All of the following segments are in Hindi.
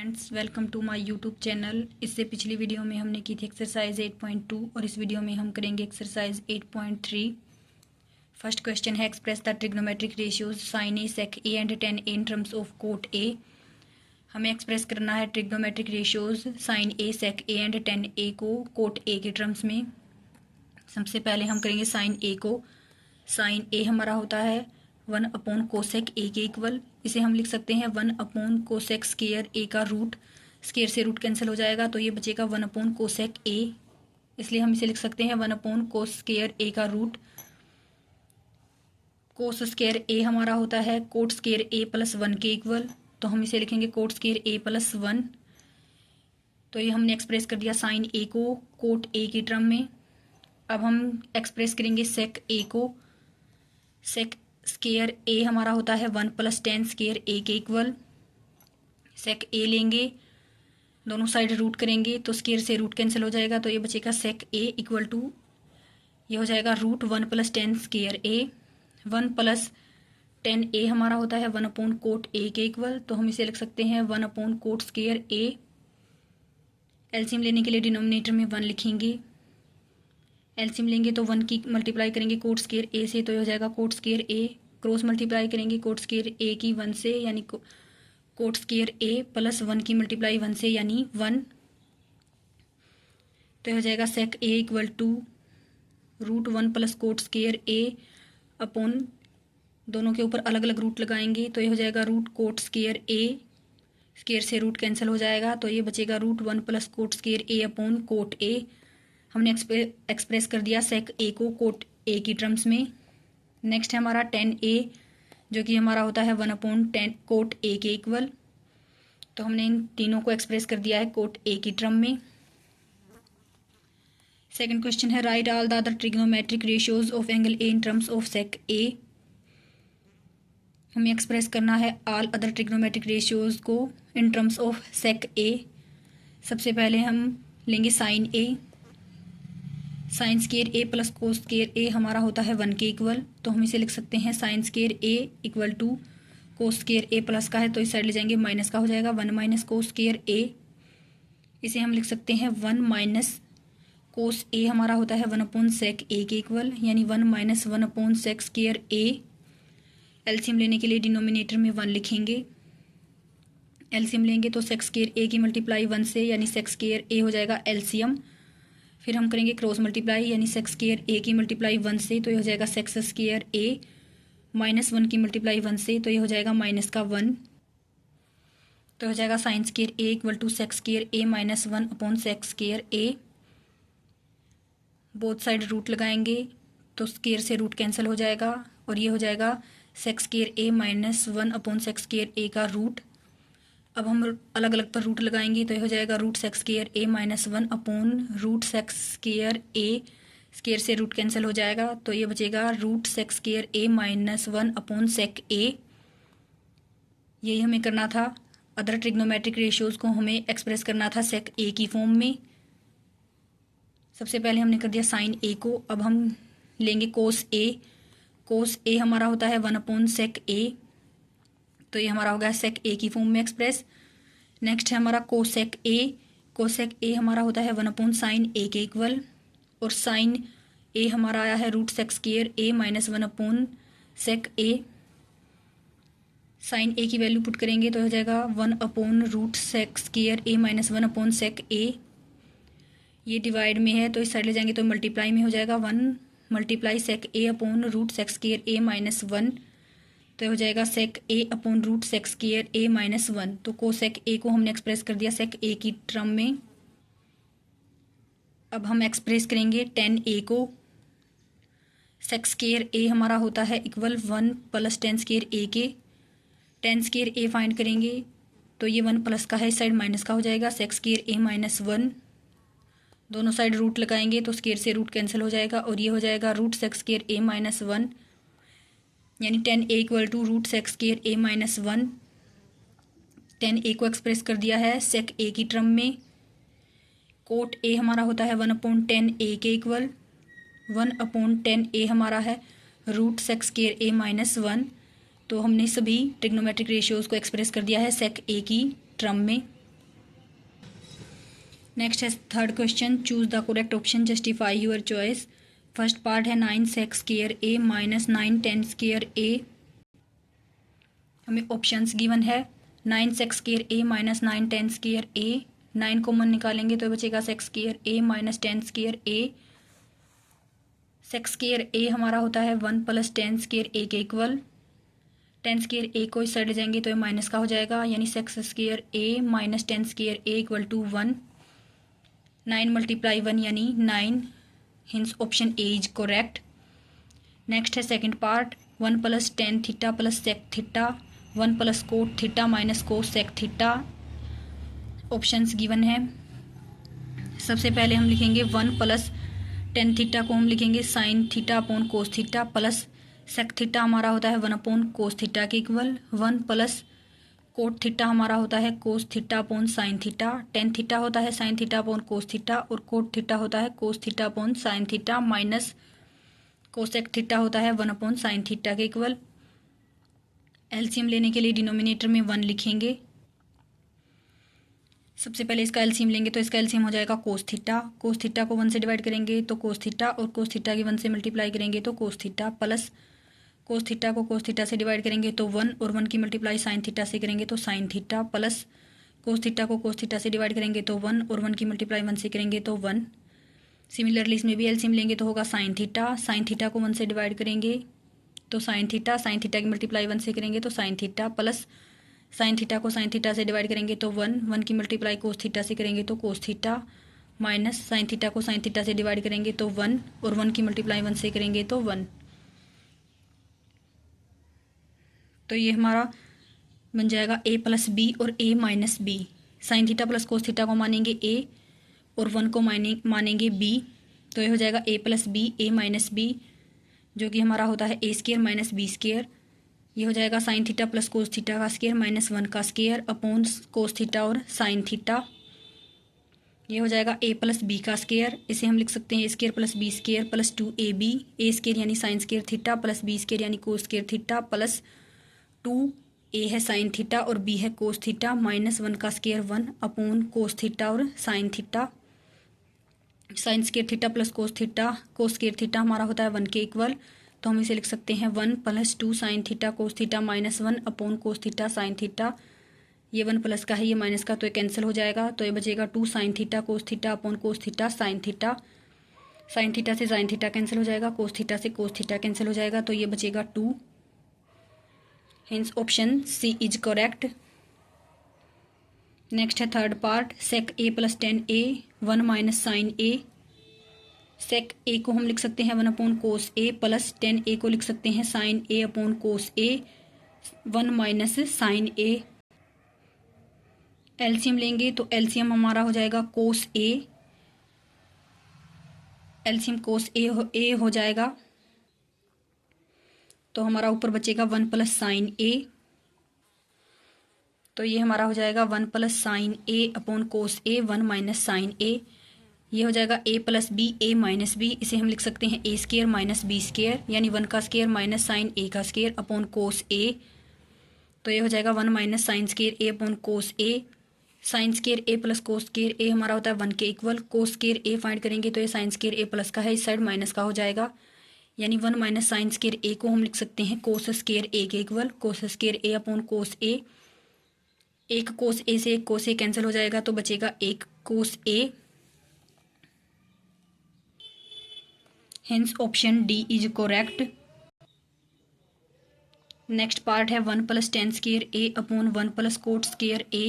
Friends, welcome to my YouTube channel. इससे पिछली वीडियो में हमने की थी एक्सरसाइज 8.2 और इस वीडियो में हम करेंगे एक्सरसाइज 8.3। फर्स्ट क्वेश्चन है express the trigonometric ratios sine A sec A and tan A in terms of cot A. हमें एक्सप्रेस करना है trigonometric ratios sine A sec A and tan A को कोट ए के टर्म्स में। सबसे पहले हम करेंगे साइन ए को। साइन ए हमारा होता है 1 कोसेक ए के इक्वल। इसे हम लिख सकते हैं 1 कोसेक स्केयर ए का रूट। स्केयर से रूट कैंसिल हो जाएगा तो ये बचेगा 1 कोसेक ए, इसलिए हम इसे लिख सकते हैं 1 कोस स्केयर ए का रूट। कोस स्केयर ए हमारा होता है कोट स्केयर ए प्लस 1 के इक्वल, तो हम इसे लिखेंगे कोट स्केयर ए प्लस 1। तो ये हमने एक्सप्रेस कर दिया साइन ए को कोट ए की टर्म में। अब हम एक्सप्रेस करेंगे सेक ए को। सेक स्केयर ए हमारा होता है 1 + 10 स्केयर ए के इक्वल। सेक ए लेंगे, दोनों साइड रूट करेंगे तो स्केयर से रूट कैंसिल हो जाएगा, तो ये बचेगा सेक ए इक्वल टू ये हो जाएगा रूट 1 + 10 स्केयर ए। 1 + 10 ए हमारा होता है 1 कोट ए के इक्वल, तो हम इसे लिख सकते हैं 1 कोट स्केयर ए। एलसीएम लेने के लिए डिनोमिनेटर में 1 लिखेंगे। एलसीएम लेंगे तो 1 की मल्टीप्लाई करेंगे कोट स्केयर ए से, तो ये हो जाएगा कोट स्केयर ए। क्रॉस मल्टीप्लाई करेंगे कोट स्केयर ए की 1 से, यानी कोट स्केयर ए प्लस 1 की मल्टीप्लाई 1 से, यानी 1। तो हो जाएगा sec A equal to root 1 + cot square A upon, दोनों के ऊपर अलग अलग रूट लगाएंगे तो ये हो जाएगा root cot square A. Square से रूट कैंसिल हो जाएगा तो ये बचेगा root 1 + cot square A upon cot A. हमने एक्सप्रेस कर दिया सेक ए को कोट ए की टर्म्स में। नेक्स्ट है हमारा 10a, जो कि हमारा होता है 1/10 कोट ए के इक्वल। तो हमने इन तीनों को एक्सप्रेस कर दिया है कोट ए की टर्म में। सेकंड क्वेश्चन है write all the other trigonometric ratios of angle A in terms of sec A. हमें एक्सप्रेस करना है ऑल अदर ट्रिग्नोमेट्रिक रेशियोज को इन टर्म्स ऑफ सेक ए। सबसे पहले हम लेंगे sign A. Sign square A plus cos square A हमारा होता है 1 के इक्वल, तो हम इसे लिख सकते हैं sine square A equal to cos square A plus का है तो इस साइड ले जाएंगे माइनस का हो जाएगा 1 - कोस स्केयर ए। इसे हम लिख सकते हैं 1 - कोस ए हमारा होता है 1 सेक ए के इक्वल, यानी 1 - 1 सेक स्केयर ए। एलसीएम लेने के लिए डिनोमिनेटर में 1 लिखेंगे। एलसीएम लेंगे तो सेक स्केयर ए की मल्टीप्लाई 1 से, यानी सेक स्केयर ए हो जाएगा एलसीएम। फिर हम करेंगे क्रॉस मल्टीप्लाई, यानी सेक्स स्केयर ए की मल्टीप्लाई 1 से, तो ये हो जाएगा सेक्स स्केयर ए -1 की मल्टीप्लाई 1 से, तो ये हो जाएगा माइनस का 1। तो हो जाएगा sine square A equal to sec square A -1 sec square A. Both side root लगाएंगे तो स्केयर से रूट कैंसिल हो जाएगा और ये हो जाएगा sex square A -1 sec square ए का रूट। अब हम अलग अलग पर रूट लगाएंगे तो ये हो जाएगा root sex square A -1 root sex square A. Square से रूट कैंसिल हो जाएगा तो ये बचेगा root sex square A -1 sec A. यही हमें करना था। अदर ट्रिग्नोमेट्रिक रेशियोज को हमें एक्सप्रेस करना था सेक ए की फॉर्म में। सबसे पहले हमने कर दिया साइन ए को। अब हम लेंगे कोस ए। कोस ए हमारा होता है 1 सेक ए, तो ये हमारा हो गया सेक ए की फॉर्म में एक्सप्रेस। नेक्स्ट है हमारा कोसेक ए। कोसेक ए हमारा होता है 1 साइन ए के इक्वल, और साइन ए हमारा आया है root sec square A -1 sec A. Sign A की वैल्यू पुट करेंगे तो हो जाएगा 1 रूट सेक स्केयर ए -1 सेक ए। ये डिवाइड में है तो इस साइड ले जाएंगे तो मल्टीप्लाई में हो जाएगा 1 * सेक ए रूट सेक स्केयर ए -1, तो हो जाएगा sec A root sec square A -1। तो कोसेक ए को हमने एक्सप्रेस कर दिया सेक ए की टर्म में। अब हम एक्सप्रेस करेंगे 10a को। सेक स्केयर ए हमारा होता है इक्वल 1 + 10 स्केयर ए के। 10 स्केयर ए फाइंड करेंगे तो ये 1 प्लस का है, इस साइड माइनस का हो जाएगा सेक स्केयर ए -1। दोनों साइड रूट लगाएंगे तो स्केयर से रूट कैंसिल हो जाएगा और ये हो जाएगा रूट सेक स्केयर ए -1, यानी 10a equal to root sec square A -1। 10a को एक्सप्रेस कर दिया है सेक ए की टर्म में। कोट ए हमारा होता है 1/10a के इक्वल। 1/10a हमारा है रूट सेक स्केयर ए -1। तो हमने सभी ट्रिग्नोमेट्रिक रेशियोज को एक्सप्रेस कर दिया है सेक ए की टर्म में। नेक्स्ट है third question, choose the correct option, justify your choice. First part है 9 sec square A minus 9 10 square ए। हमें ऑप्शंस गिवन है 9 sec square A minus 9 10 square A. 9 common निकालेंगे तो बचेगा sec square A minus 10 square A. Sec square A हमारा होता है 1 प्लस 10 स्क्वायर ए के इक्वल। 10 स्क्वायर ए को इस साइड ले जाएंगे तो ये माइनस का हो जाएगा, यानी sec square A minus 10 square A equal to 1। 9 multiply 1 यानी 9, hence option A is correct. Next है second part, 1 plus 10 theta plus sec theta, 1 plus cot theta minus कोस सेक थीटा। ऑप्शंस गिवन है। सबसे पहले हम लिखेंगे 1 प्लस 10 थीटा को हम लिखेंगे sine theta upon cos theta, plus sec theta हमारा होता है 1 अपॉन कोस थीटा के इक्वल। 1 प्लस कोट थीटा हमारा होता है cos theta upon sine theta. 10 theta होता है sine theta upon cos theta, और कोट थीटा होता है cos theta upon sine theta, minus cosec theta होता है 1 अपॉन साइन थीटा के इक्वल। एलसीएम लेने के लिए डिनोमिनेटर में 1 लिखेंगे। सबसे पहले इसका एलसीएम लेंगे तो इसका एलसीएम हो जाएगा कोस थीटा। कोस थीटा को 1 से डिवाइड करेंगे तो कोस थीटा, और कोस थीटा की 1 से मल्टीप्लाई करेंगे तो कोस थीटा, प्लस कोस थीटा को कोस थीटा से डिवाइड करेंगे तो 1, और 1 की मल्टीप्लाई साइन थीटा से करेंगे तो sign theta, plus cos theta को कोस थीटा से डिवाइड करेंगे तो 1, और 1 की मल्टीप्लाई 1 से करेंगे तो 1। सिमिलरली इसमें भी एलसीएम लेंगे तो होगा साइन थीटा। साइन थीटा को 1 से डिवाइड करेंगे तो साइन थीटा, साइन थीटा की मल्टीप्लाई 1 से करेंगे तो sign theta, plus sine theta को साइन थीटा से डिवाइड करेंगे तो 1, 1 की मल्टीप्लाई कोस थीटा से करेंगे तो कोस थीटा, माइनस साइन थीटा को साइन थीटा से डिवाइड करेंगे तो 1, और 1 की मल्टीप्लाई 1 से करेंगे तो 1। तो ये हमारा बन जाएगा a प्लस बी और a minus B. Sine theta plus cos theta को मानेंगे a, और 1 को मानेंगे b, तो ये हो जाएगा a plus B a minus B, जो कि हमारा होता है a square minus B square. ये हो जाएगा sine theta plus cos theta का स्क्वायर माइनस 1 का स्क्वायर अपॉन कोस थीटा और साइन थीटा। ये हो जाएगा a प्लस बी का स्क्वायर, इसे हम लिख सकते हैं a square plus B square plus 2ab। a square यानी sine square theta plus b square यानी cos square theta, plus 2a है साइन थीटा और b है कोस थीटा, माइनस 1 का स्क्वायर 1 अपॉन कोस थीटा और sine theta. Sign square theta plus cos theta, कोस स्क्वायर थीटा हमारा होता है 1 के इक्वल, तो हम इसे लिख सकते हैं 1 plus 2 sign theta cos theta minus 1 upon cos theta sine theta. ये 1 प्लस का है, ये माइनस का, तो ये कैंसिल हो जाएगा, तो ये बचेगा 2 sign theta cos theta upon cos theta sine theta. Sine theta से साइन थीटा कैंसिल हो जाएगा, कोस थीटा से कोस थीटा कैंसिल हो जाएगा, तो ये बचेगा 2। Hence option C is correct. Next है third part, sec a plus 10a 1 minus sine a। Sec a को हम लिख सकते हैं 1 upon cos a, plus 10a को लिख सकते हैं sine a upon cos a, 1 minus sine a। LCM लेंगे तो एलसीएम हमारा हो जाएगा cos a, LCM cos a हो जाएगा, तो हमारा ऊपर बचेगा 1 प्लस साइन a, तो ये हमारा हो जाएगा 1 plus sine a upon cos a, 1 minus sine a। ये हो जाएगा a plus B a minus B, इसे हम लिख सकते हैं a square minus B square, यानी 1 का स्क्वायर माइनस साइन a का स्क्वायर अपॉन कोस a, तो ये हो जाएगा 1 minus sine square a upon cos a। Sine square a plus cos square a हमारा होता है 1 के equal, cos square a find करेंगे तो ये साइन स्क्वायर a प्लस का है, इस साइड माइनस का हो जाएगा, यानी 1 माइनस साइन स्क्वायर a को हम लिख सकते हैं कोस स्क्वायर a के equal, cos square a upon cos a। एक कोस a से एक कोस a कैंसिल हो जाएगा, तो बचेगा एक cos a। Hence option D is correct. Next part है 1 plus 10 square a upon 1 plus cot square a।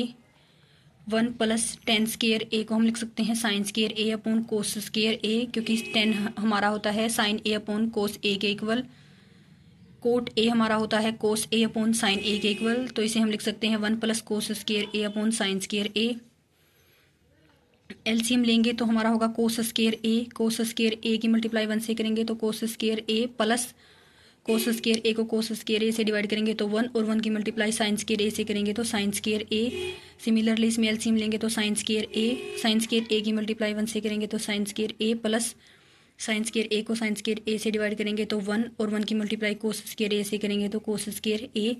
1 plus 10 square a को हम लिख सकते हैं sine square a upon cos square a, क्योंकि 10 हमारा होता है sine a upon cos a के इक्वल। कोट a हमारा होता है cos a upon sine a के इक्वल, तो इसे हम लिख सकते हैं 1 plus cos square a upon sign square a। LCM लेंगे तो हमारा होगा कोस square a, cos square a की मल्टीप्लाई 1 से करेंगे तो cos square a, plus cos square a को कोस स्क्वायर a से डिवाइड करेंगे तो 1, और 1 की मल्टीप्लाई साइन स्क्वायर a से करेंगे तो साइन स्क्वायर a। सिमिलरली इसमें एलसीएम लेंगे तो साइन स्क्वायर a की मल्टीप्लाई 1 से करेंगे तो sign square a, plus sign square a को साइन स्क्वायर a से डिवाइड करेंगे तो 1, और 1 की मल्टीप्लाई कोस स्क्वायर a से करेंगे तो cos square a।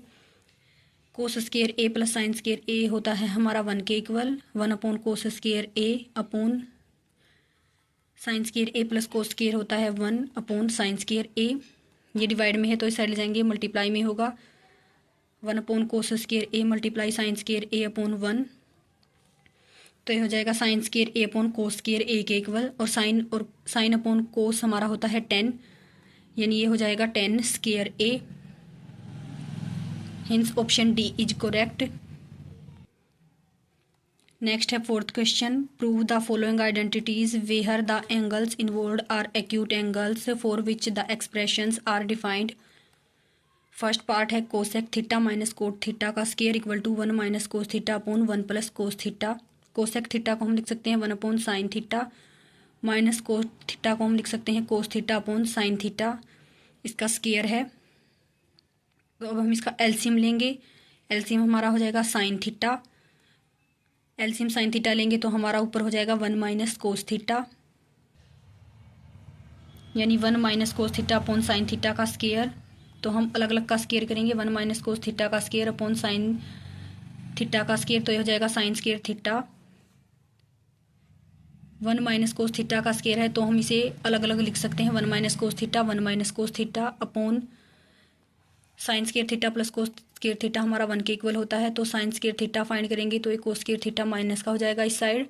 Cos square A plus sine square A होता है हमारा 1 के equal. 1 upon cos square A upon sine square A plus cos square होता है 1 अपॉन साइन स्केयर ए। ये डिवाइड में है तो इस साइड ले जाएंगे, मल्टीप्लाई में होगा 1 upon cos square A multiply sign square A upon 1। तो ये हो जाएगा sine square A upon cos square A के इक्वल। और साइन अपॉन कोस हमारा होता है 10, यानी ये हो जाएगा 10 square A. Hence option D is correct. Next है 4th question. Prove the following identities where the angles involved are acute angles for which the expressions are defined. First part है cosec theta minus cot theta का square equal to 1 minus cos theta upon 1 plus cos theta. Cosec theta को हम लिख सकते हैं 1 upon sine theta, minus cos theta को हम लिख सकते हैं कोस थीटा अपॉन साइन थीटा। इसका स्केयर है। तो अब हम इसका एलसीएम लेंगे। एलसीएम हमारा हो जाएगा sine theta. LCM sine theta लेंगे तो हमारा ऊपर हो जाएगा 1 माइनस कोस थीटा, यानी 1 minus cos theta upon sine theta का स्केयर। तो हम अलग अलग का स्केयर करेंगे, 1 माइनस कोस थीटा का स्केयर अपॉन साइन थीटा का स्केयर। तो ये हो जाएगा sine square theta. 1 minus cos theta का स्केयर है तो हम इसे अलग अलग लिख सकते हैं, 1 minus cos theta 1 minus cos theta upon sine square theta plus cos square theta हमारा 1 के इक्वल होता है। तो साइन स्केयर थीटा फाइंड करेंगे तो ये कोस स्केयर थीटा माइनस का हो जाएगा इस साइड,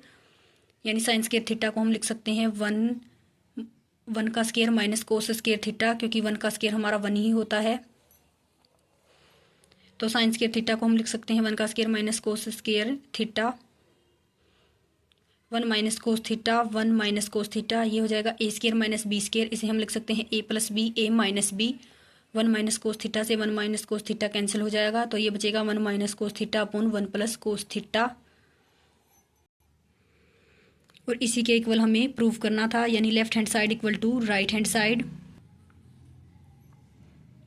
यानी साइन स्केयर थीटा को हम लिख सकते हैं 1 का square minus cos square theta, क्योंकि 1 का स्केयर हमारा 1 ही होता है। तो साइन स्केयर थीटा को हम लिख सकते हैं 1 का square minus cos square theta, 1 minus cos theta 1 minus cos theta. ये हो जाएगा A square minus B square. इसे हम लिख सकते हैं A plus B, A minus B. 1 minus cos theta से 1 माइनस कोस थीटा कैंसिल हो जाएगा, तो ये बचेगा 1 minus cos theta upon 1 plus cos theta. और इसी के इक्वल हमें प्रूव करना था, यानी left hand side equal to right hand side.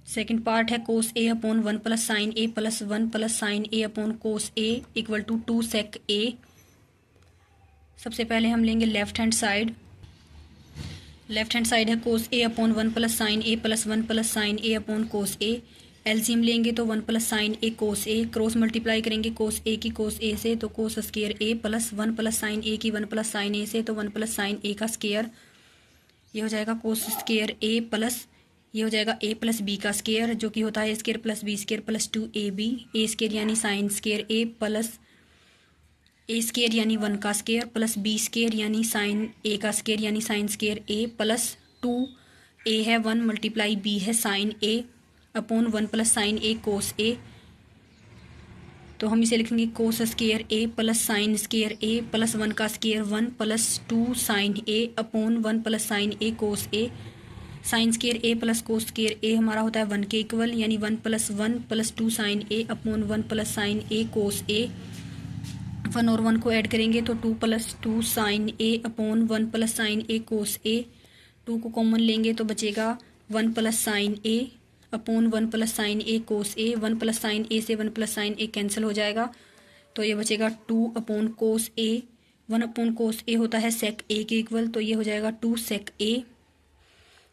Second part है cos A upon 1 plus sine A plus 1 plus sine A upon cos A equal to 2 sec A. सबसे पहले हम लेंगे left hand side. Left hand side है cos A upon 1 plus sine A plus 1 plus sine A upon cos A. LCM लेंगे तो 1 plus sine A cos A, cross multiply करेंगे कोस ए की कोस ए से तो कोस square A plus 1 plus sine A की 1 प्लस साइन ए से तो 1 प्लस साइन ए का स्केयर। ये हो जाएगा कोस स्केयर ए प्लस ये हो जाएगा ए प्लस बी का स्केयर, जो कि होता है A square plus B square plus 2ab। A square यानी sine square A plus A square यानी 1 का स्केयर प्लस बी स्केयर यानी साइन ए का स्केयर यानी sine square A plus 2 A है 1 मल्टीप्लाई बी है sine A upon 1 plus sine A cos A. तो हम इसे लिखेंगे cos square A plus sine square A plus 1 का square 1 plus 2 sine A upon 1 plus sine A cos A. Sign square A plus cos square A हमारा होता है 1 के इक्वल, यानी 1 plus 2 sine A upon 1 plus sine A cos ए। 1 और 1 को ऐड करेंगे तो 2 plus 2 sine A upon 1 plus sine A cos ए। 2 को कॉमन लेंगे तो बचेगा 1 plus sine A upon 1 plus sine A cos A. 1 plus sine A से 1 प्लस साइन ए कैंसिल हो जाएगा, तो ये बचेगा 2 अपॉन कोस ए। 1 अपॉन कोस ए होता है सेक ए के इक्वल, तो ये हो जाएगा 2 सेक ए।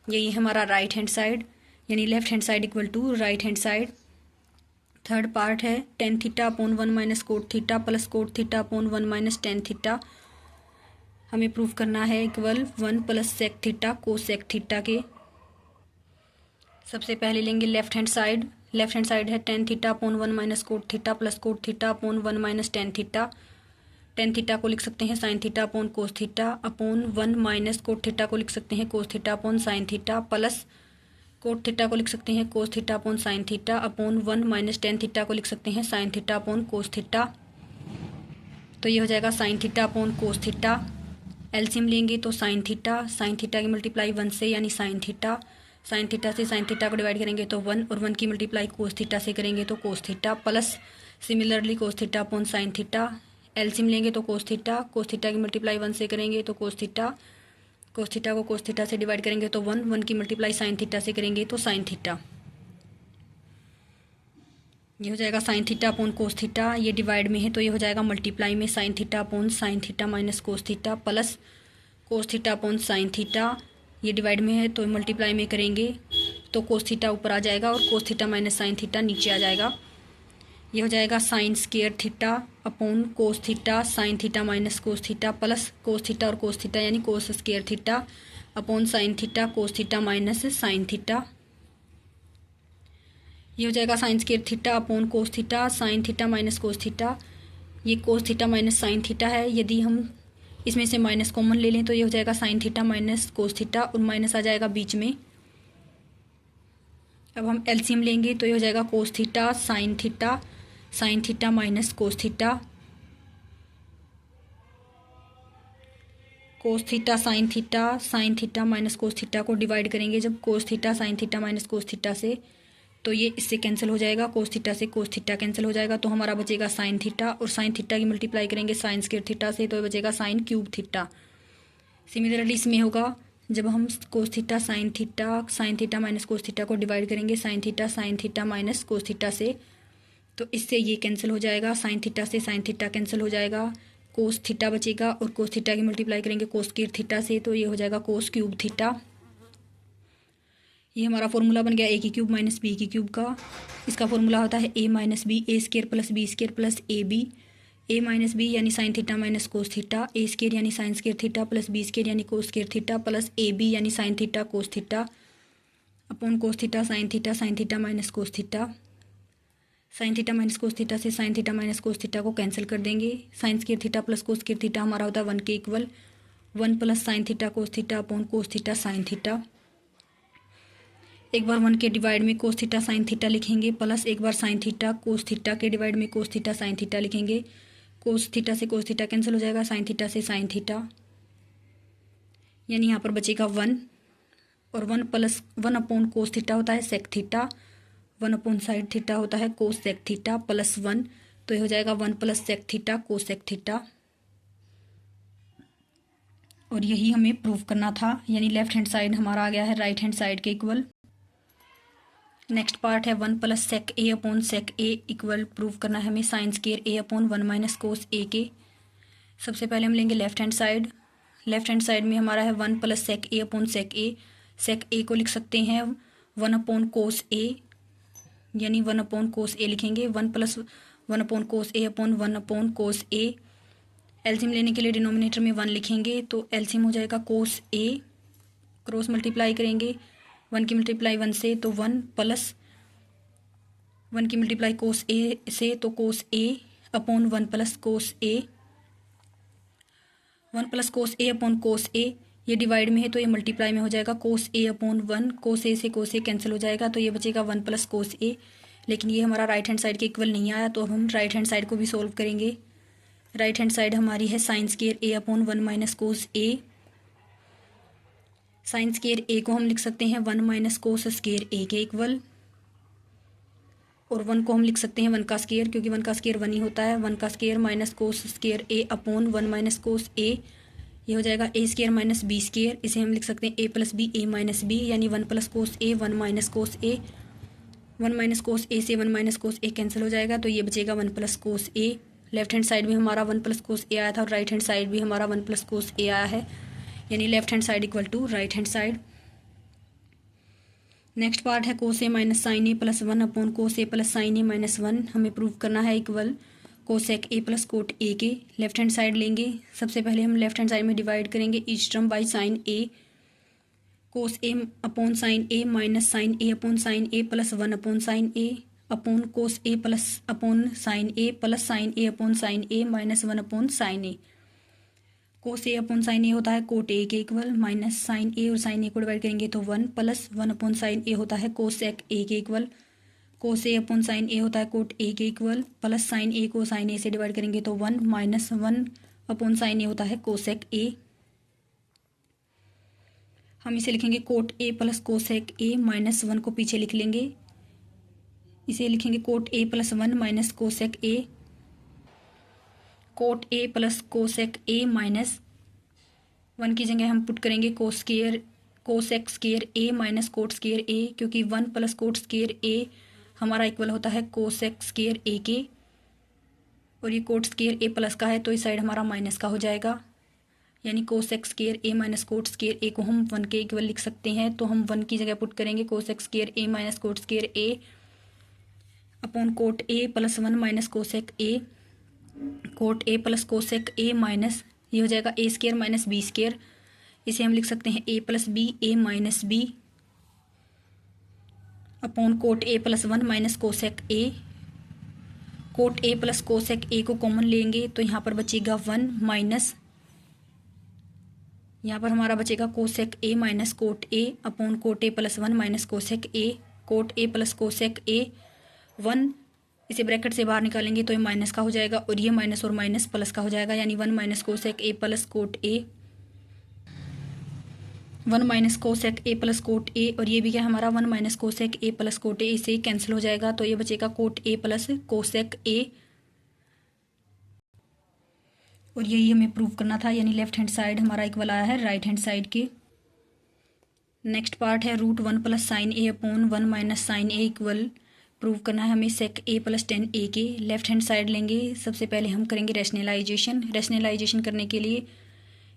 यही हमारा राइट हैंड साइड, यानी left hand side equal to right hand side. Third part है tan theta upon 1 minus cot theta plus cot theta upon 1 minus tan theta. हमें प्रूफ करना है इक्वल 1 प्लस सेक थीटा कोस सेक थीटा के। सबसे पहले लेंगे left hand side. Left hand side है tan theta upon 1 minus cot theta plus cot theta upon 1 minus tan theta. Tan theta को लिख सकते हैं sign theta upon cos theta upon 1 minus cot theta को लिख सकते हैं कोस theta upon sine theta plus cot theta को लिख सकते हैं कोस theta upon sine theta upon 1 minus tan theta को लिख सकते हैं sign theta upon cos theta. तो ये हो जाएगा sine theta upon cos theta. LCM लेंगे तो साइन थीटा की मल्टीप्लाई 1 से यानी साइन थीटा से साइन थीटा को डिवाइड करेंगे तो 1 और 1 की मल्टीप्लाई कोस थीटा से करेंगे तो कोस थीटा प्लस सिमिलरली कोस theta upon sine theta. LCM लेंगे तो कोस थीटा की मल्टीप्लाई 1 से करेंगे तो कोस थीटा को कोस थीटा से डिवाइड करेंगे तो 1 की मल्टीप्लाई साइन थीटा से करेंगे तो साइन थीटा। ये हो जाएगा sine theta upon cos theta. ये डिवाइड में है तो ये हो जाएगा मल्टीप्लाई में sign theta upon sine theta minus cos theta plus cos theta upon sine theta. ये डिवाइड में है तो मल्टीप्लाई में करेंगे तो कोस थीटा ऊपर आ जाएगा और cos theta minus sine theta नीचे आ जाएगा। ये हो जाएगा sine square theta upon cos theta sine theta minus cos theta plus cos theta और कोस थीटा यानी cos square theta upon sine theta cos theta minus sine theta. ये हो जाएगा sine square theta upon cos theta sine theta minus cos theta. ये cos theta minus sine theta है, यदि हम इसमें से माइनस कॉमन ले लें तो ये हो जाएगा sine theta minus cos theta और माइनस आ जाएगा बीच में। अब हम एलसीएम लेंगे तो ये हो जाएगा कोस theta sine theta minus cos theta sine theta minus cos theta को डिवाइड करेंगे जब कोस theta sine theta minus cos theta से, तो ये इससे कैंसिल हो जाएगा, कोस थीटा से कोस थीटा कैंसिल हो जाएगा तो हमारा बचेगा साइन थीटा और साइन थीटा की मल्टीप्लाई करेंगे साइन स्क्वायर थीटा से तो ये बचेगा साइन क्यूब थीटा। सिमिलरली इसमें होगा जब हम कोस theta sine theta minus cos theta को डिवाइड करेंगे sign theta minus cos theta से, तो इससे ये कैंसिल हो जाएगा, साइन थीटा से साइन थीटा कैंसिल हो जाएगा, कोस थीटा बचेगा और कोस थीटा की मल्टीप्लाई करेंगे कोस स्क्वायर थीटा से तो ये हो जाएगा कोस क्यूब थीटा। ये हमारा फॉर्मूला बन गया ए की क्यूब माइनस बी की क्यूब का। इसका फॉर्मूला होता है A minus B A square plus B square plus A B. A minus B यानी sine theta minus cos theta, A square यानी sine square theta plus B square यानी cos square theta plus A B यानी sine theta cos theta upon cos theta sine theta minus cos theta. Sine theta minus cos theta से sign theta minus cos theta को कैंसिल कर देंगे। Sign square theta plus cos square theta हमारा होता है 1 के equal 1 plus sign theta cos theta upon cos theta sine theta. एक बार 1 के डिवाइड में कोस थीटा साइन थीटा लिखेंगे प्लस एक बार साइन थीटा कोस थीटा के डिवाइड में कोस थीटा साइन थीटा लिखेंगे। कोस थीटा से कोस थीटा कैंसिल हो जाएगा, साइन थीटा से साइन थीटा यानी यहाँ पर बचेगा 1 और 1 प्लस 1 अपॉन कोस थीटा होता है sec theta, 1 upon sine theta होता है कोस सेक थीटा प्लस 1 तो ये हो जाएगा 1 प्लस सेक थीटा कोस सेक थीटा। और यही हमें प्रूव करना था, यानी लेफ्ट हैंड साइड हमारा आ गया है राइट हैंड साइड के इक्वल। नेक्स्ट पार्ट है 1 plus sec A upon sec A equal prove करना है हमें sign square A upon 1 minus cos ए के। सबसे पहले हम लेंगे left hand side. Left hand side में हमारा है 1 plus sec A upon sec A. Sec A को लिख सकते हैं 1 अपॉन कोस ए यानी 1 अपॉन कोस ए लिखेंगे, 1 plus 1 upon cos A upon 1 upon cos A. LCM लेने के लिए डिनोमिनेटर में 1 लिखेंगे तो एलसीएम हो जाएगा कोस ए, क्रॉस मल्टीप्लाई करेंगे 1 की मल्टीप्लाई 1 से तो 1 प्लस 1 की मल्टीप्लाई कोस ए से तो कोस A upon 1 plus cos A, 1 plus cos A upon cos ए। ये डिवाइड में है तो ये मल्टीप्लाई में हो जाएगा कोस ए अपॉन 1, कोस ए से कोस ए कैंसिल हो जाएगा तो ये बचेगा 1 प्लस कोस ए। लेकिन ये हमारा राइट हैंड साइड के इक्वल नहीं आया तो हम राइट हैंड साइड को भी सोल्व करेंगे। राइट हैंड साइड हमारी है sign square A upon 1 minus cos A. Sine square ए को हम लिख सकते हैं 1 माइनस कोस स्क्वायर ए के इक्वल और 1 को हम लिख सकते हैं 1 का स्क्वायर, क्योंकि 1 का स्क्वायर 1 ही होता है। 1 का square minus cos square A upon 1 minus cos ए, ये हो जाएगा ए स्क्वायर माइनस बी स्क्वायर। इसे हम लिख सकते हैं A plus B A minus B यानी 1 plus cos A 1 minus cos A. 1 minus cos A से 1 माइनस कोस ए कैंसिल हो जाएगा तो ये बचेगा 1 प्लस कोस ए। लेफ्ट हैंड साइड में हमारा 1 प्लस कोस ए आया था और राइट हैंड साइड भी हमारा 1 प्लस कोस ए आया है, यानी left hand side equal to right hand side. Next part है cos A minus sine A plus 1 upon cos A plus sine A minus 1। हमें प्रूव करना है equal cosec A plus cot A के। लेफ्ट हैंड साइड लेंगे, सबसे पहले हम लेफ्ट हैंड साइड में डिवाइड करेंगे each term by sine A. Cos A upon sine A minus sine A upon sine A plus 1 upon sine A upon cos A plus upon sine A plus sine A upon sine A minus 1 upon sine A. Cos A upon sine ए होता है कोट ए के इक्वल, माइनस साइन ए और साइन ए को डिवाइड करेंगे तो 1 प्लस 1 अपॉन साइन ए होता है कोसेक ए के equal. Cos A upon sine ए होता है कोट ए के इक्वल, प्लस साइन ए को साइन ए से डिवाइड करेंगे तो 1 माइनस 1 अपॉन साइन ए होता है कोसेक ए। हम इसे लिखेंगे coat A plus cosec A minus 1 को पीछे लिख लेंगे, इसे लिखेंगे coat A plus 1 minus cosec A. Cot A plus cosec A minus 1 की जगह हम पुट करेंगे cosec square A minus cot square ए, क्योंकि 1 प्लस कोट स्क्वायर ए हमारा इक्वल होता है कोसेक स्क्वायर ए के, और ये कोट स्क्वायर ए प्लस का है तो इस साइड हमारा माइनस का हो जाएगा, यानी cosec square A minus cot square ए को हम 1 के इक्वल लिख सकते हैं। तो हम 1 की जगह पुट करेंगे cosec square A minus cot square A upon cot A plus 1 minus cosec A, cot A plus cosec A minus, ये हो जाएगा A square minus B square. इसे हम लिख सकते हैं A plus B A minus B upon cot A plus 1 minus cosec A. Cot A plus cosec A को कॉमन लेंगे तो यहाँ पर बचेगा 1 माइनस, यहाँ पर हमारा बचेगा cosec A minus cot A upon cot A plus 1 minus cosec A. Cot A plus cosec ए 1, इसे ब्रैकेट से बाहर निकालेंगे तो ये माइनस का हो जाएगा और ये माइनस और माइनस प्लस का हो जाएगा, यानी 1 minus cosec A plus cot A, 1 minus cosec A plus cot ए, और ये भी क्या हमारा 1 minus cosec A plus cot ए, इसे कैंसिल हो जाएगा तो ये बचेगा कोट ए प्लस कोसेक ए। और यही हमें प्रूव करना था, यानी लेफ्ट हैंड साइड हमारा इक्वल आया है राइट हैंड साइड के। नेक्स्ट पार्ट है root 1 plus sine A upon 1 minus sine A equal prove करना है हमें सेक ए प्लस टेन ए के। लेफ्ट हैंड साइड लेंगे, सबसे पहले हम करेंगे रैशनलाइजेशन। रैशनलाइजेशन करने के लिए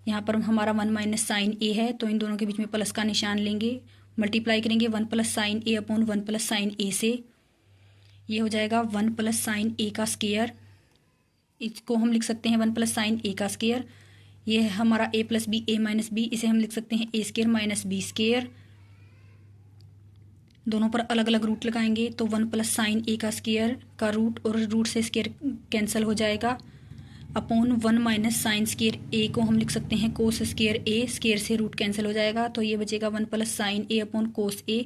यहाँ पर हमारा 1 माइनस साइन ए है तो इन दोनों के बीच में प्लस का निशान लेंगे, मल्टीप्लाई करेंगे 1 plus sine A upon 1 plus sine A से, ये हो जाएगा 1 प्लस साइन ए का स्केयर। इसको हम लिख सकते हैं 1 प्लस साइन ए का स्केयर। ये है हमारा A plus B A minus B, इसे हम लिख सकते हैं ए स्केयर माइनस बी स्केयर। दोनों पर अलग अलग रूट लगाएंगे तो 1 प्लस साइन ए का स्केयर का रूट और रूट से स्केयर कैंसिल हो जाएगा अपॉन 1 माइनस साइन स्केयर ए को हम लिख सकते हैं कोस स्केयर ए, स्केयर से रूट कैंसिल हो जाएगा तो ये बचेगा 1 plus sine A upon cos ए।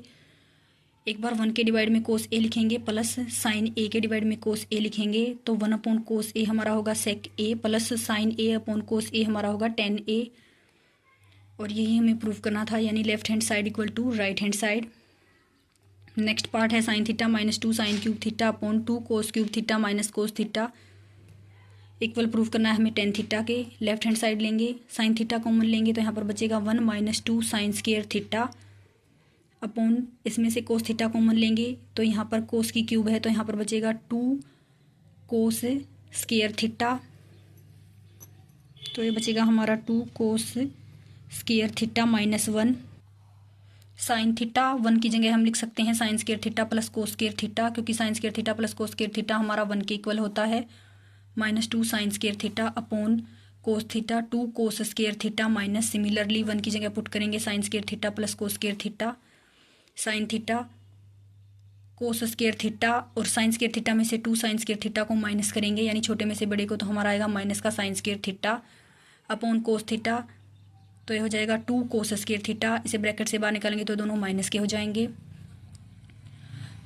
एक बार 1 के डिवाइड में कोस ए लिखेंगे प्लस साइन ए के डिवाइड में कोस ए लिखेंगे तो 1 अपॉन कोस ए हमारा होगा सेक ए plus sine A upon cos ए हमारा होगा टेन ए। और यही हमें प्रूव करना था, यानी left hand side equal to right hand side. Next part है sine theta minus 2 sine cube theta upon 2 cos cube theta minus cos theta equal prove करना है हमें टेन थीटा के। लेफ्ट हैंड साइड लेंगे, साइन थीटा कॉमन लेंगे तो यहाँ पर बचेगा 1 minus 2 sine square theta upon, इसमें से कोस थीटा कॉमन लेंगे तो यहाँ पर कोस की क्यूब है तो यहाँ पर बचेगा 2 कोस स्केयर थीटा, तो ये बचेगा हमारा 2 cos square theta minus 1 sine theta. 1 की जगह हम लिख सकते हैं sine square theta plus cos square theta, क्योंकि sine square theta plus cos square theta हमारा 1 के इक्वल होता है, minus 2 sine square theta upon cos theta 2 cos square theta minus, similarly 1 की जगह पुट करेंगे sine square theta plus cos square theta, sine theta cos square theta, और साइन स्केयर थीटा में से 2 साइन स्केयर थीटा को माइनस करेंगे, यानी छोटे में से बड़े को, तो हमारा आएगा माइनस का sign square theta upon cos theta, तो ये हो जाएगा 2 कोस स्केयर थीटा। इसे ब्रैकेट से बाहर निकालेंगे तो दोनों माइनस के हो जाएंगे।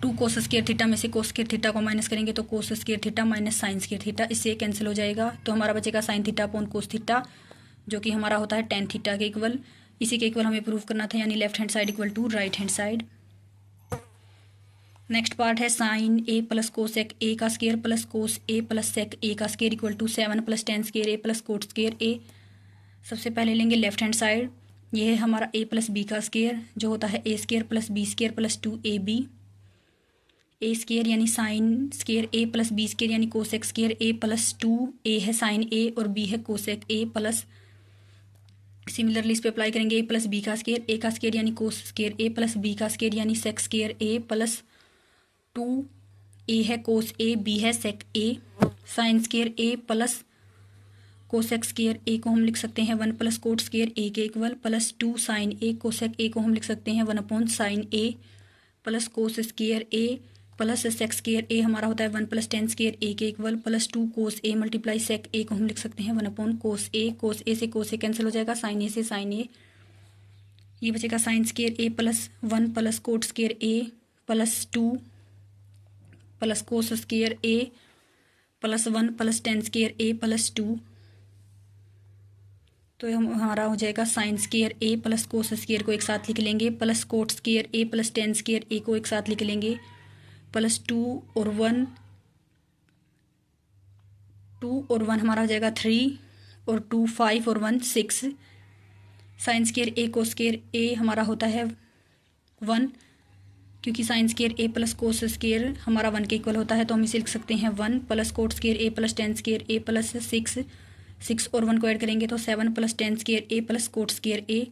2 कोस स्केयर थीटा में से कोस स्केयर थीटा को माइनस करेंगे तो कोस square theta minus sign square theta, इससे कैंसिल हो जाएगा तो हमारा बचेगा sign theta upon cos theta, जो कि हमारा होता है टेन थीटा के इक्वल। इसी के इक्वल हमें प्रूव करना था, यानी left hand side equal to right hand side. Next part है sine A plus cosec A का square plus cos A plus sec A का square equal to 7 plus tan square A plus cot square A. सबसे पहले लेंगे लेफ्ट हैंड साइड, ये है हमारा ए प्लस बी का स्केयर जो होता है A square plus B square plus 2ab। A square यानी sine square A plus B square यानी cosec square A plus 2a है साइन ए और b है कोसेक ए प्लस, सिमिलरली इस पे अप्लाई करेंगे ए प्लस बी का स्केयर, ए का स्केयर यानी कोस स्केयर ए प्लस बी का स्केयर यानी सेक स्केयर ए प्लस 2a है कोस ए बी है सेक ए, sign square A plus cosec square ए को हम लिख सकते हैं 1 प्लस कोट स्केयर ए के equal plus 2 sine A, cosec A को हम लिख सकते हैं 1 upon sine A plus cos square A plus sec square A हमारा होता है 1 प्लस टेन स्केयर ए के equal plus 2 cos A multiply sec A को हम लिख सकते हैं 1 अपॉन कोस ए से कोस ए कैंसिल हो जाएगा, साइन ए से साइन ए, ये बचेगा sign square A plus 1 plus cot square A plus 2 plus cos square A plus 1 plus tan square A plus 2, तो हमारा हो जाएगा sine square A plus cos square को एक साथ लिख लेंगे plus cot square A plus tan square ए को एक साथ लिख लेंगे प्लस 2 और 1 हमारा हो जाएगा 3 और 2 5 और 1 6। Sign square A cos square A हमारा होता है 1, क्योंकि sine square A plus cos square हमारा 1 के इक्वल होता है तो हम इसे लिख सकते हैं 1 plus cot square A plus tan square A plus 6 और 1 को ऐड करेंगे तो 7 plus tan square A plus cot square A.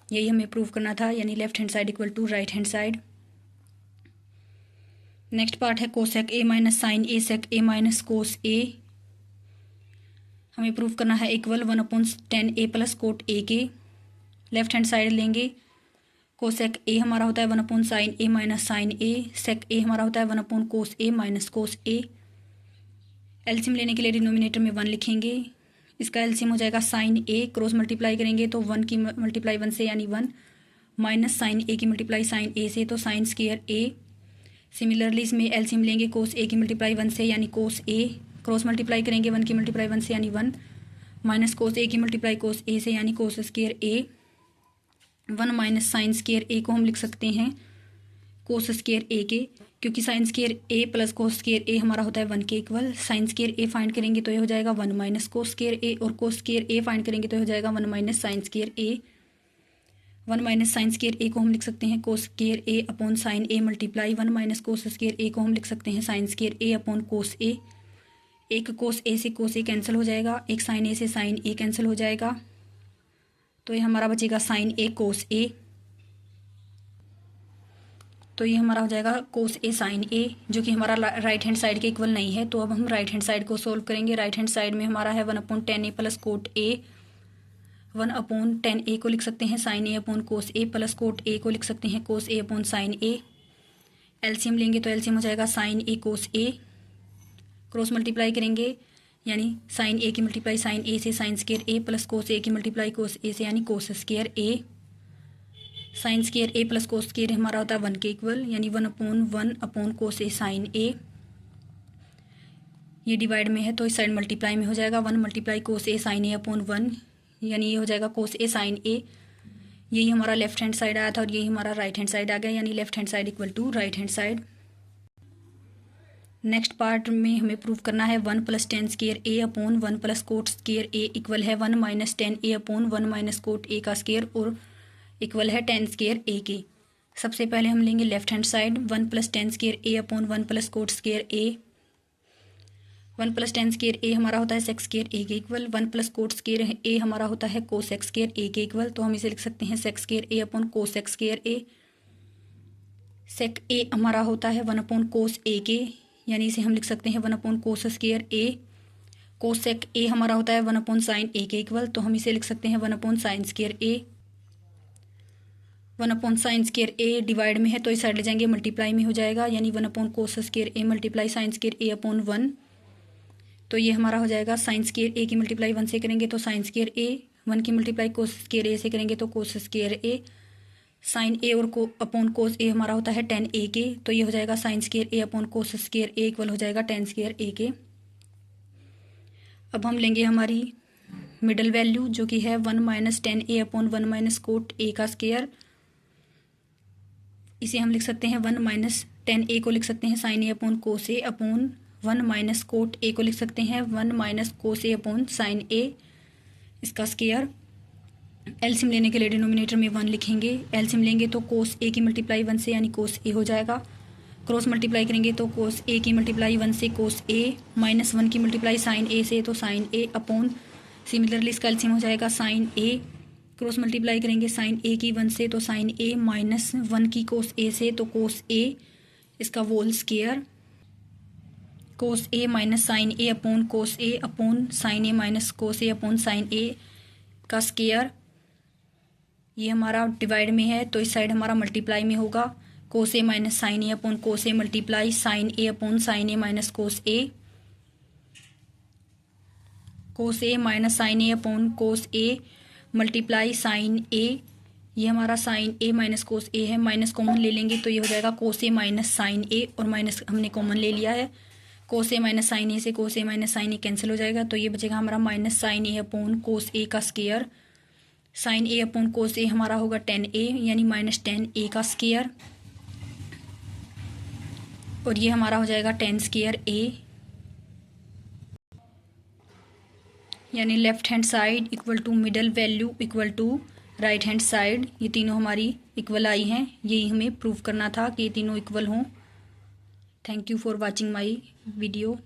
यही हमें प्रूव करना था, यानी left hand side equal to right hand side. Next part है cosec A minus sine A sec A minus cos A. हमें प्रूव करना है equal 1/10 A plus cot A के। लेफ्ट हैंड साइड लेंगे, कोसेक ए हमारा होता है 1/साइन ए माइनस साइन ए, सेक ए हमारा होता है 1/कोस ए माइनस कोस ए। एलसीएम लेने के लिए डिनोमिनेटर में 1 लिखेंगे, इसका एलसीएम हो जाएगा साइन ए, क्रॉस मल्टीप्लाई करेंगे तो 1 की मल्टीप्लाई 1 से यानी 1, माइनस साइन ए की मल्टीप्लाई साइन ए से तो साइन स्क्वायर ए। सिमिलरली इसमें एलसीएम लेंगे कोस ए की मल्टीप्लाई 1 से यानी कोस ए, क्रॉस मल्टीप्लाई करेंगे 1 की मल्टीप्लाई 1 से यानी 1, माइनस कोस ए की मल्टीप्लाई कोस ए से यानी cos square A. 1 minus sine square ए को हम लिख सकते हैं कोस स्क्वायर ए के, क्योंकि sign square A plus cos square A हमारा होता है 1 के इक्वल। साइन स्क्वायर ए फाइंड करेंगे तो ये हो जाएगा 1 माइनस कोस स्क्वायर ए, और कोस स्क्वायर ए फाइंड करेंगे तो हो जाएगा 1 minus sine square A. 1 minus sine square ए को हम लिख सकते हैं कोस square A upon sine A multiply 1 minus cos square ए को हम लिख सकते हैं sine square A upon cos ए। एक कोस ए से कोस ए कैंसिल हो जाएगा, एक साइन ए से साइन ए कैंसिल हो जाएगा, तो ये हमारा बचेगा साइन ए कोस ए। तो ये हमारा हो जाएगा कोस ए साइन ए, जो कि हमारा राइट हैंड साइड के इक्वल नहीं है। तो अब हम राइट हैंड साइड को सोल्व करेंगे। राइट हैंड साइड में हमारा है 1/10 ए प्लस कोट ए। 1/10 ए को लिख सकते हैं sine A upon cos A, plus cot A को लिख सकते हैं cos A upon sine A. LCM लेंगे तो एलसीएम हो जाएगा sine A cos A, cross multiply करेंगे यानी साइन ए की मल्टीप्लाई साइन ए से sine square A, plus cos A की मल्टीप्लाई कोस ए से यानी cos square A. Sine square A plus cos square हमारा होता है 1 के इक्वल, यानी 1/1 कोस ए साइन ए। ये डिवाइड में है तो इस साइड मल्टीप्लाई में हो जाएगा 1 multiply cos A sign A upon 1, यानी ये हो जाएगा कोस ए साइन ए। यही हमारा लेफ्ट हैंड साइड आया था और यही हमारा राइट हैंड साइड आ गया, यानी left hand side equal to right hand side. Next part में हमें प्रूव करना है 1 + tan square A upon 1 + cot square A equal है 1 - tan A upon 1 - cot A का स्क्वायर और इक्वल है tan स्क्वायर ए के। सबसे पहले हम लेंगे left hand side 1 + tan square A upon 1 + cot square A. 1 + tan square A हमारा होता है सेक स्क्वायर ए के इक्वल, 1 + कोट स्क्वायर ए हमारा होता है कोसेक स्क्वायर ए के इक्वल। तो हम इसे लिख सकते हैं sec square A upon cosec square A. Sec ए हमारा होता है 1/कोस ए के, यानी इसे हम लिख सकते हैं 1/कोस स्क्वायर ए। कोसेक ए हमारा होता है 1/साइन ए के इक्वल, तो हम इसे लिख सकते हैं 1/साइन स्क्वायर ए। 1/साइन स्क्वायर ए डिवाइड में है तो इस साइड ले जाएंगे मल्टीप्लाई में हो जाएगा, यानी 1/कोस square A multiply sign square A upon 1। तो ये हमारा हो जाएगा साइन स्क्वायर ए की मल्टीप्लाई 1 से करेंगे तो साइन स्क्वायर ए, 1 की मल्टीप्लाई कोस स्क्वायर ए से करेंगे तो कोस स्क्वायर ए। साइन ए और अपॉन कोस ए हमारा होता है tan ए के, तो ये हो जाएगा sine square A upon cos square A equal हो जाएगा tan स्क्वायर ए के। अब हम लेंगे हमारी मिडल वैल्यू जो कि है 1 - tan A upon 1 - cot A का स्क्वायर। इसे हम लिख सकते हैं 1 - tan ए को लिख सकते हैं sine A upon cos A upon 1 - cot A को लिख सकते हैं 1 - कोस ए अपॉन साइन ए, इसका स्क्वायर। एलसीएम लेने के लिए डिनोमिनेटर में 1 लिखेंगे। एलसीएम लेंगे तो कोस ए की मल्टीप्लाई 1 से यानी कोस ए हो जाएगा, क्रॉस मल्टीप्लाई करेंगे तो कोस ए की मल्टीप्लाई 1 से कोस ए, -1 की मल्टीप्लाई साइन ए से तो साइन ए अपॉन सिमिलरली इसका एलसीएम हो जाएगा साइन ए। क्रॉस मल्टीप्लाई करेंगे साइन ए की 1 से तो साइन ए, -1 की कोस ए से तो कोस ए, इसका whole square. Cos A minus sine A upon cos A upon sine A minus cos A upon sine A का स्क्वायर। ये हमारा डिवाइड में है तो इस साइड हमारा मल्टीप्लाई में होगा, कोस A minus sine A upon cos A multiply sine A upon sine A minus cos A. Cos A minus sine A upon cos A multiply sine ए, ये हमारा साइन ए माइनस कोस ए है, माइनस कॉमन ले लेंगे तो ये हो जाएगा कोस ए माइनस साइन ए, और माइनस हमने कॉमन ले लिया है। Cos A minus sine A से कोस A minus sine A cancel हो जाएगा, तो ये बचेगा हमारा minus sine A upon cos ए का square. Sign A upon cos ए हमारा होगा tan ए, यानी -tan ए का स्क्वायर, और ये हमारा हो जाएगा tan स्क्वायर ए, यानी left hand side equal to middle value equal to right hand side. ये तीनों हमारी इक्वल आई हैं, यही हमें प्रूव करना था कि ये तीनों इक्वल हों। Thank you for watching my video.